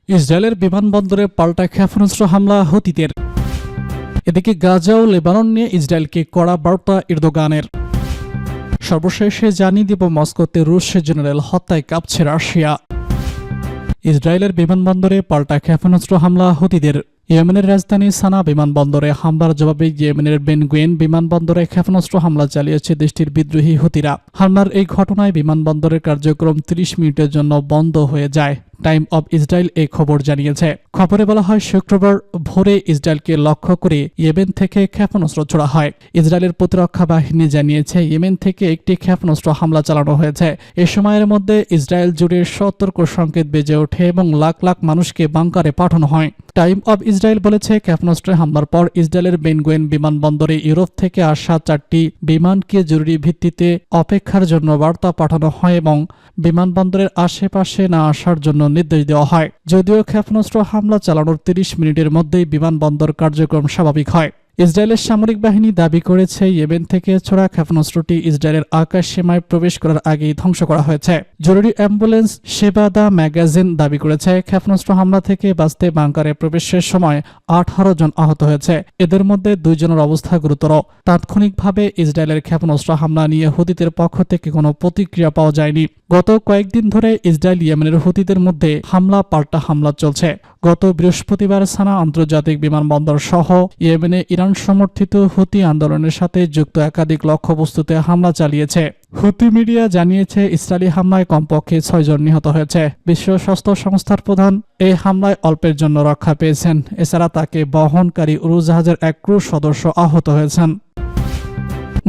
ইসরায়েলের বিমানবন্দরে পাল্টা ক্ষেপণাস্ত্র হামলা হুতিদের। এদিকে গাজা ও লেবানন নিয়ে ইসরায়েলকে কড়া বার্তা এরদোগানের। সর্বশেষে জানিয়ে দিব মস্কোতে রুশ জেনারেল হত্যায় কাঁপছে রাশিয়া। ইসরায়েলের বিমানবন্দরে পাল্টা ক্ষেপণাস্ত্র হামলা হুতিদের। ইয়েমেনের রাজধানী সানা বিমানবন্দরে হামলার জবাবে ইয়েমেনের বেন গুয়েন বিমানবন্দরে ক্ষেপণাস্ত্র হামলা চালিয়েছে দেশটির বিদ্রোহী হুতিরা। হামলার এই ঘটনায় বিমানবন্দরের কার্যক্রম 30 মিনিটের জন্য বন্ধ হয়ে যায়। টাইম অব ইসরায়েল এই খবর জানিয়েছে। খবরে বলা হয়, শুক্রবার ভোরে ইসরায়েলকে লক্ষ্য করে ইয়েমেন থেকে ক্ষেপণাস্ত্র ছোড়া হয়। ইসরায়েলের প্রতিরক্ষা বাহিনী জানিয়েছে ইয়েমেন থেকে একটি ক্ষেপণাস্ত্র হামলা চালানো হয়েছে। এ সময়ের মধ্যে ইসরায়েল জুড়ে সতর্ক সংকেত বেজে ওঠে এবং লাখ লাখ মানুষকে বাংকারে পাঠানো হয়। টাইম অব ইসরায়েল বলেছে, ক্ষেপণাস্ত্রের হামলার পর ইসরায়েলের বেন গুয়েন বিমানবন্দরে ইউরোপ থেকে আসা 4টি বিমানকে জরুরি ভিত্তিতে অপেক্ষার জন্য বার্তা পাঠানো হয় এবং বিমানবন্দরের আশেপাশে না আসার জন্য নির্দেশ দেওয়া হয়। যদিও ক্ষেপণাস্ত্র হামলা চালানোর 30 মিনিটের মধ্যেই বিমানবন্দর কার্যক্রম স্বাভাবিক হয়। ইসরায়েলের সামরিক বাহিনী দাবি করেছে, ইয়েমেন থেকে ছোড়া ক্ষেপণাস্ত্রটি ইসরায়েলের আকাশ সীমায় প্রবেশ করার আগেই ধ্বংস করা হয়েছে। জরুরি অ্যাম্বুলেন্স সেবা দা ম্যাগাজিন দাবি করেছে, ক্ষেপণাস্ত্র হামলা থেকে বাঁচতে বাংকারে প্রবেশের সময় 18 জন আহত হয়েছে। এদের মধ্যে 2 জনের অবস্থা গুরুতর। তাৎক্ষণিকভাবে ইসরায়েলের ক্ষেপণাস্ত্র হামলা নিয়ে হুতিদের পক্ষ থেকে কোনো প্রতিক্রিয়া পাওয়া যায়নি। গত কয়েকদিন ধরে ইসরায়েল ইয়েমেনের হুতিদের মধ্যে হামলা পাল্টা হামলা চলছে। গত বৃহস্পতিবার সানা আন্তর্জাতিক বিমানবন্দর সহ ইয়েমেনে ইরান সমর্থিত হুতি আন্দোলনের সাথে যুক্ত একাধিক লক্ষ্যবস্তুতে হামলা চালিয়েছে। হুতি মিডিয়া জানিয়েছে, ইসরায়েলি হামলায় কমপক্ষে 6 জন নিহত হয়েছে। বিশ্ব স্বাস্থ্য সংস্থার প্রধান এই হামলায় অল্পের জন্য রক্ষা পেয়েছেন। এছাড়া তাকে বহনকারী উড়োজাহাজের এক ক্রু সদস্য আহত হয়েছেন।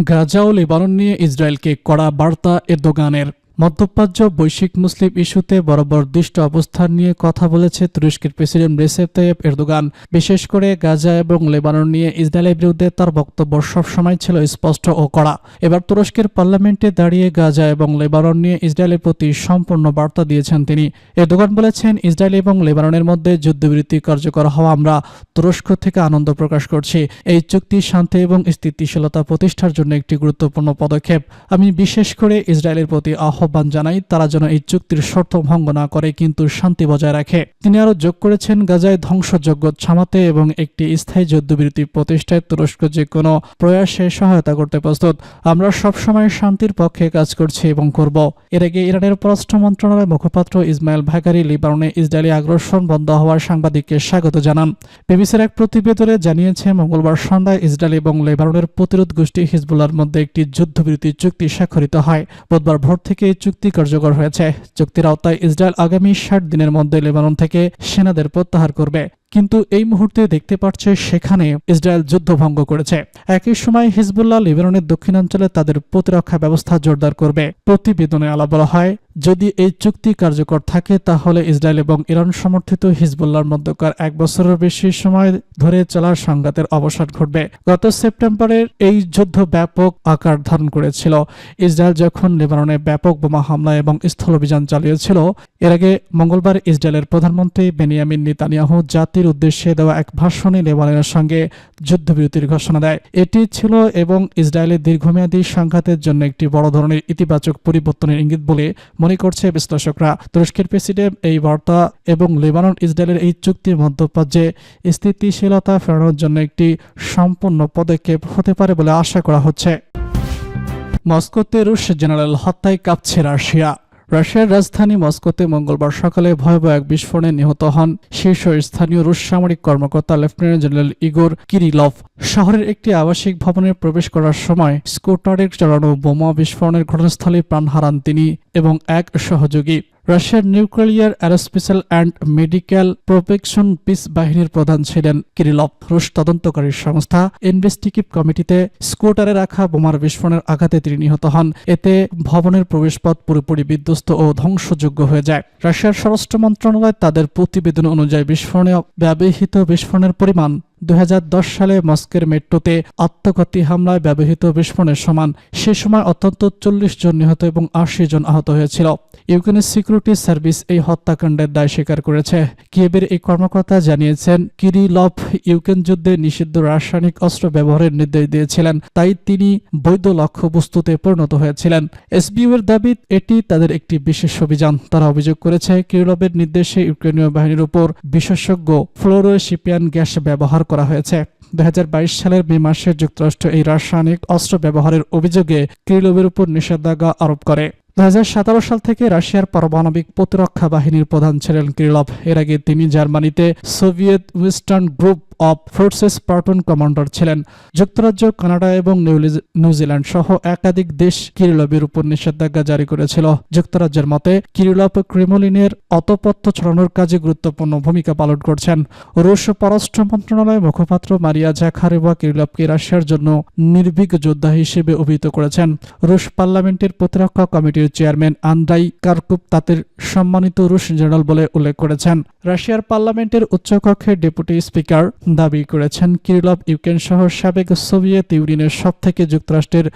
গাজা ও লেবানন নিয়ে ইসরায়েলকে কড়া বার্তা এরদোগানের। মধ্যপ্রাচ্য বৈশ্বিক মুসলিম ইস্যুতে বরাবর দৃষ্ট অবস্থান নিয়ে কথা বলেছে তুরস্কের প্রেসিডেন্ট রেসেপ তাইয়েপ এরদোগান। বিশেষ করে গাজা এবং লেবানন নিয়ে ইসরায়েলের বিরুদ্ধে তার বক্তব্য সবসময় ছিল স্পষ্ট ও কড়া। এবার তুরস্কের পার্লামেন্টে দাঁড়িয়ে গাজা এবং লেবানন নিয়ে ইসরায়েলের প্রতি সম্পূর্ণ বার্তা দিয়েছেন তিনি। এরদোগান বলেছেন, ইসরায়েল এবং লেবাননের মধ্যে যুদ্ধবিরতি কার্যকর হওয়া আমরা তুরস্ক থেকে আনন্দ প্রকাশ করছি। এই চুক্তি শান্তি এবং স্থিতিশীলতা প্রতিষ্ঠার জন্য একটি গুরুত্বপূর্ণ পদক্ষেপ। আমি বিশেষ করে ইসরায়েলের প্রতি আহ্বান জানাই, তারা যেন এই চুক্তির শর্ত ভঙ্গ না করে কিন্তু শান্তি বজায় রাখে। তিনি আরো যোগ করেছেন, গাজায় ধ্বংসযজ্ঞ থামাতে এবং একটি স্থায়ী যুদ্ধবিরতি প্রতিষ্ঠায় তুরস্ক যে কোনো প্রয়াসে সহায়তা করতে প্রস্তুত। আমরা সবসময় শান্তির পক্ষে কাজ করছি এবং করব। এর আগে ইরানের পররাষ্ট্র মন্ত্রণালয়ের মুখপাত্র ইসমাইল ভাগারি লেবাননে ইসরায়েলি আগ্রাসন বন্ধ হওয়ার সাংবাদিককে স্বাগত জানান। বিবিসির এক প্রতিবেদনে জানিয়েছে, মঙ্গলবার সন্ধ্যায় ইসরায়েল এবং লেবাননের প্রতিরোধ গোষ্ঠী হিজবুল্লাহর মধ্যে একটি যুদ্ধবিরতি চুক্তি স্বাক্ষরিত হয়। বুধবার ভোর থেকে চুক্তি কার্যকর হয়েছে। চুক্তির আওতায় ইসরায়েল আগামী 60 দিনের মধ্যে লেবানন থেকে সেনাদের প্রত্যাহার করবে। কিন্তু এই মুহূর্তে দেখতে পাচ্ছে সেখানে ইসরায়েল যুদ্ধ ভঙ্গ করেছে। একই সময় হিজবুল্লাহ লেবাননের দক্ষিণাঞ্চলে তাদের প্রতিরক্ষা ব্যবস্থা জোরদার করবে। প্রতিবেদনে আলো বলা হয়, যদি এই চুক্তি কার্যকর থাকে তাহলে ইসরায়েল এবং ইরান সমর্থিত হিজবুল্লাহর মধ্যকার 1 বছরের বেশি সময় ধরে চলার সংঘাতের অবসান ঘটবে। গত সেপ্টেম্বরের এই যুদ্ধ ব্যাপক আকার ধারণ করেছিল। ইসরায়েল যখন লেবাননে ব্যাপক বোমা হামলা এবং স্থলাভিযান চালিয়েছিল। এর আগে মঙ্গলবার ইসরায়েলের প্রধানমন্ত্রী বেনিয়ামিন নেতানিয়াহু জাতির উদ্দেশ্যে দেওয়া এক ভাষণে লেবাননের সঙ্গে যুদ্ধবিরতির ঘোষণা দেয়। এটি ছিল এবং ইসরায়েলের দীর্ঘমেয়াদী সংঘাতের জন্য একটি বড় ধরনের ইতিবাচক পরিবর্তনের ইঙ্গিত বলে মনে করছে বিশ্লেষকরা। তুরস্কের প্রেসিডেন্ট এই বার্তা এবং লেবানন ইসরায়েলের এই চুক্তির মধ্যপ্রাচ্যে স্থিতিশীলতা ফেরানোর জন্য একটি সম্পূর্ণ পদক্ষেপ হতে পারে বলে আশা করা হচ্ছে। মস্কোতে রুশ জেনারেল হত্যায় কাঁপছে রাশিয়া। রাশিয়ার রাজধানী মস্কোতে মঙ্গলবার সকালে ভয়াবহ এক বিস্ফোরণে নিহত হন শীর্ষস্থানীয় রুশ সামরিক কর্মকর্তা লেফটেন্যান্ট জেনারেল ইগোর কিরিলভ। শহরের একটি আবাসিক ভবনে প্রবেশ করার সময় স্কুটারের চালানো বোমা বিস্ফোরণের ঘটনাস্থলে প্রাণ হারান তিনি এবং এক সহযোগী। রাশিয়ার nuclear aerospace and medical protection পিস বাহিনীর প্রধান ছিলেন কিরিলভ। রুশ তদন্তকারী সংস্থা ইনভেস্টিগেটিভ কমিটিতে স্কুটারে রাখা বোমার বিস্ফোরণের আঘাতে তিনি নিহত হন। এতে ভবনের প্রবেশপথ পুরোপুরি বিধ্বস্ত ও ধ্বংসযোগ্য হয়ে যায়। রাশিয়ার স্বরাষ্ট্র মন্ত্রণালয় তাদের প্রতিবেদন অনুযায়ী বিস্ফোরণে ব্যবহৃত বিস্ফোরণের পরিমাণ 2010 সালে মস্কোর মেট্রোতে আত্মঘাতী হামলায় ব্যবহৃত বিস্ফোরণের সমান। সে সময় অত্যন্ত 40 জন নিহত এবং 80 জন আহত হয়েছিল। ইউক্রেনের সিকিউরিটি সার্ভিস এই হত্যাকাণ্ডের দায় স্বীকার করেছে। কিয়েভের এই কর্মকর্তা জানিয়েছেন, কিরিলভ ইউক্রেন যুদ্ধে নিষিদ্ধ রাসায়নিক অস্ত্র ব্যবহারের নির্দেশ দিয়েছিলেন, তাই তিনি বৈধ লক্ষ্যবস্তুতে পরিণত হয়েছিলেন। এসবিইউ এর দাবি এটি তাদের একটি বিশেষ অভিযান। তারা অভিযোগ করেছে, কিরিলভের নির্দেশে ইউক্রেনীয় বাহিনীর উপর বিশেষজ্ঞ ফ্লোরোশিপিয়ান গ্যাস ব্যবহার করা হয়েছে। 2022 সালের মে মাসে যুক্তরাষ্ট্র এই রাসায়নিক অস্ত্র ব্যবহারের অভিযোগে কিরিলভের উপর নিষেধাজ্ঞা আরোপ করে। 2017 সাল থেকে রাশিয়ার পারমাণবিক প্রতিরক্ষা বাহিনীর প্রধান ছিলেন কিরিলভ। এর আগে তিনি জার্মানিতে Soviet western group of forces platoon commander ছিলেন। যুক্তরাজ্য, কানাডা এবং নিউজিল্যান্ড সহ একাধিক দেশ কিরিলভের উপর নিষেধাজ্ঞা জারি করেছিল। যুক্তরাজ্যের মতে, কিরিলভ ক্রেমলিনের অতপত্য ছড়ানোর কাজে গুরুত্বপূর্ণ ভূমিকা পালন করছেন। রুশ পররাষ্ট্র মন্ত্রণালয়ের মুখপাত্র মারিয়া জাখারেভা কিরিলভকে রাশিয়ার জন্য নির্ভীক যোদ্ধা হিসেবে অভিহিত করেছেন। রুশ পার্লামেন্টের প্রতিরক্ষা কমিটির চেয়ারম্যান আন্দ্রাই কারকুভ তাদের সম্মানিত রুশ জেনারেল বলে উল্লেখ করেছেন। রাশিয়ার পার্লামেন্টের উচ্চকক্ষের ডেপুটি স্পিকার দাবি করেছেন, কিরিলভ ইউক্রেন সহ সাবেক সোভিয়েত ইউনিয়নের সবথেকে যুক্তরাষ্ট্রের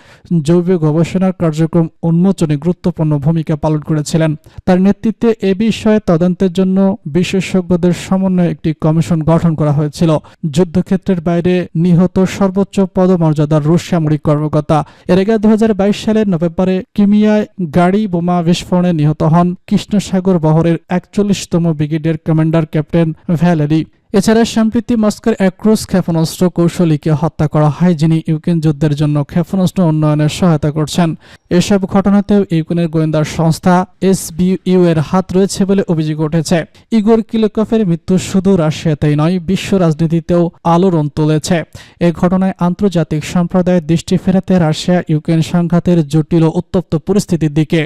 জৈব গবেষণার কার্যক্রম উন্মোচনে গুরুত্বপূর্ণ ভূমিকা পালন করেছিলেন। তার নেতৃত্বে এ বিষয়ে তদন্তের জন্য বিশেষজ্ঞদের সমন্বয়ে একটি কমিশন গঠন করা হয়েছিল। যুদ্ধক্ষেত্রের বাইরে নিহত সর্বোচ্চ পদমর্যাদার রুশ সামরিক কর্মকর্তা। এর আগে 2022 সালের নভেম্বরে ক্রিমিয়ায় গাড়ি বোমা বিস্ফোরণে নিহত হন কৃষ্ণসাগর বহরের 41তম ব্রিগেডের কমান্ডার ক্যাপ্টেন ভ্যালেরি। এছাড়া সম্প্রতি মস্কোর এক রুশ ক্ষেপণাস্ত্র কৌশলীকে হত্যা করা হয়, যিনি ইউক্রেন যুদ্ধের জন্য ক্ষেপণাস্ত্র উন্নয়নের সহায়তা করছেন। এসব ঘটনাতেও ইউক্রেনের গোয়েন্দা সংস্থা এসবিইউ এর হাত রয়েছে বলে অভিযোগ উঠেছে। ইগোর কিলকভের মৃত্যু শুধু রাশিয়াতেই নয়, বিশ্ব রাজনীতিতেও আলোড়ন তুলেছে। এ ঘটনায় আন্তর্জাতিক সম্প্রদায়ের দৃষ্টি ফেরাতে রাশিয়া ইউক্রেন সংঘাতের জটিল ও উত্তপ্ত পরিস্থিতির দিকে।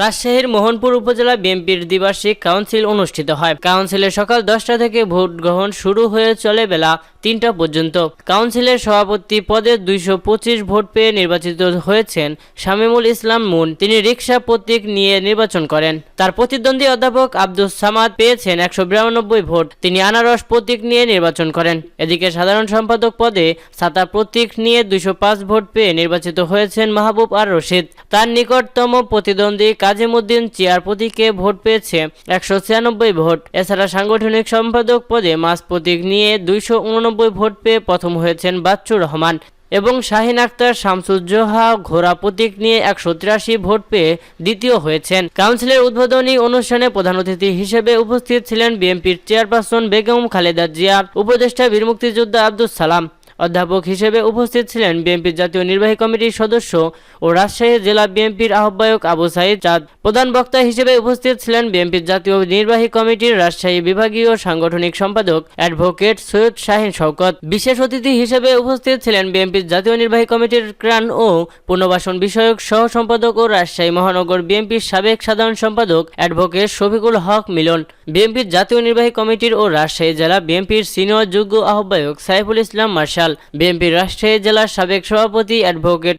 রাজশাহীর মোহনপুর উপজেলা বিএনপির দ্বিবার্ষিক কাউন্সিল অনুষ্ঠিত হয়। কাউন্সিলে সকাল 10টা থেকে ভোট গ্রহণ শুরু হয়ে চলে বেলা 3টা পর্যন্ত। কাউন্সিলের সভাপতি পদে 225 ভোট পেয়ে নির্বাচিত হয়েছেন শামীমুল ইসলাম মুন। তিনি রিকশা প্রতীক নিয়ে নির্বাচন করেন। তার প্রতিদ্বন্দ্বী অধ্যাপক আব্দুস সামাদ পেয়েছেন 192 ভোট। তিনি আনারস প্রতীক নিয়ে নির্বাচন করেন। এদিকে সাধারণ সম্পাদক পদে ছাতা প্রতীক নিয়ে 205 ভোট পেয়ে নির্বাচিত হয়েছেন মাহবুব আর রশিদ। তার নিকটতম প্রতিদ্বন্দ্বী কাজিমউদ্দিন চেয়ার প্রতীকে ভোট পেয়েছে 196 ভোট। এছাড়া সাংগঠনিক সম্পাদক পদে মাছ প্রতীক নিয়ে 289 ভোট পেয়ে প্রথম হয়েছেন বাচ্চুর রহমান এবং শাহিন আক্তার শামসুজ্জোহা ঘোড়া প্রতীক নিয়ে 183 ভোট পেয়ে দ্বিতীয় হয়েছেন। কাউন্সিলের উদ্বোধনী অনুষ্ঠানে প্রধান অতিথি হিসেবে উপস্থিত ছিলেন বিএনপির চেয়ারপারসন বেগম খালেদা জিয়া, উপদেষ্টা বীর মুক্তিযোদ্ধা আব্দুস সালাম। অধ্যাপক হিসেবে উপস্থিত ছিলেন বিএনপির জাতীয় নির্বাহী কমিটির সদস্য ও রাজশাহী জেলা বিএনপির আহ্বায়ক আবু সাইদ চাঁদ। প্রধান বক্তা হিসেবে উপস্থিত ছিলেন বিএনপির জাতীয় নির্বাহী কমিটির রাজশাহী বিভাগীয় সাংগঠনিক সম্পাদক অ্যাডভোকেট সৈয়দ শাহিন শওকত। বিশেষ অতিথি হিসেবে উপস্থিত ছিলেন বিএনপির জাতীয় নির্বাহী কমিটির ত্রাণ ও পুনর্বাসন বিষয়ক সহ সম্পাদক ও রাজশাহী মহানগর বিএনপির সাবেক সাধারণ সম্পাদক অ্যাডভোকেট শফিকুল হক মিলন, বিএনপির জাতীয় নির্বাহী কমিটির ও রাজশাহী জেলা বিএনপির সিনিয়র যুগ্ম আহ্বায়ক সাইফুল ইসলাম মার্শাল, বিএনপির রাজশাহী জেলার সাবেক সভাপতি অ্যাডভোকেট